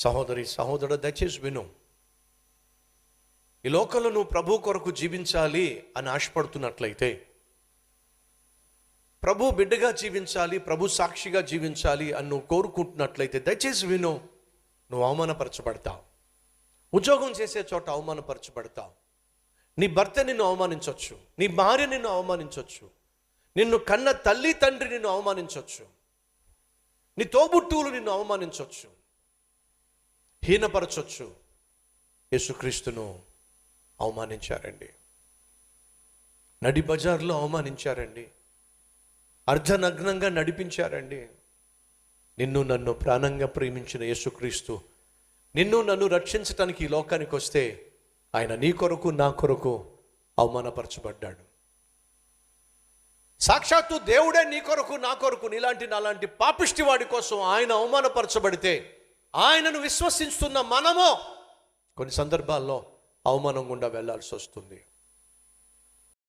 సహోదరి సహోదరుడు, దయచేసి విను. ఈ లోకంలో నువ్వు ప్రభు కొరకు జీవించాలి అని ఆశపడుతున్నట్లయితే, ప్రభు బిడ్డగా జీవించాలి, ప్రభు సాక్షిగా జీవించాలి అని నువ్వు కోరుకుంటున్నట్లయితే దయచేసి విను. నువ్వు అవమానపరచబడతావు. ఉద్యోగం చేసే చోట అవమానపరచబడతావు. నీ భర్త నిన్ను అవమానించవచ్చు, నీ భార్య నిన్ను అవమానించవచ్చు, నిన్ను కన్న తల్లి తండ్రి నిన్ను అవమానించవచ్చు, నీ తోబుట్టువులు నిన్ను అవమానించవచ్చు, హీనపరచవచ్చు. యేసుక్రీస్తును అవమానించారండి, నడి బజార్లో అవమానించారండి, అర్ధనగ్నంగా నడిపించారండి. నిన్ను నన్ను ప్రాణంగా ప్రేమించిన యేసుక్రీస్తు నిన్ను నన్ను రక్షించటానికి ఈ లోకానికి వస్తే ఆయన నీ కొరకు నా కొరకు అవమానపరచబడ్డాడు. సాక్షాత్తు దేవుడే నీ కొరకు నా కొరకు, నీలాంటి నాలాంటి పాపిష్టి వాడి కోసం ఆయన అవమానపరచబడితే ఆయనను విశ్వసిస్తున్న మనము కొన్ని సందర్భాల్లో అవమానం గుండా వెళ్లాల్సి వస్తుంది.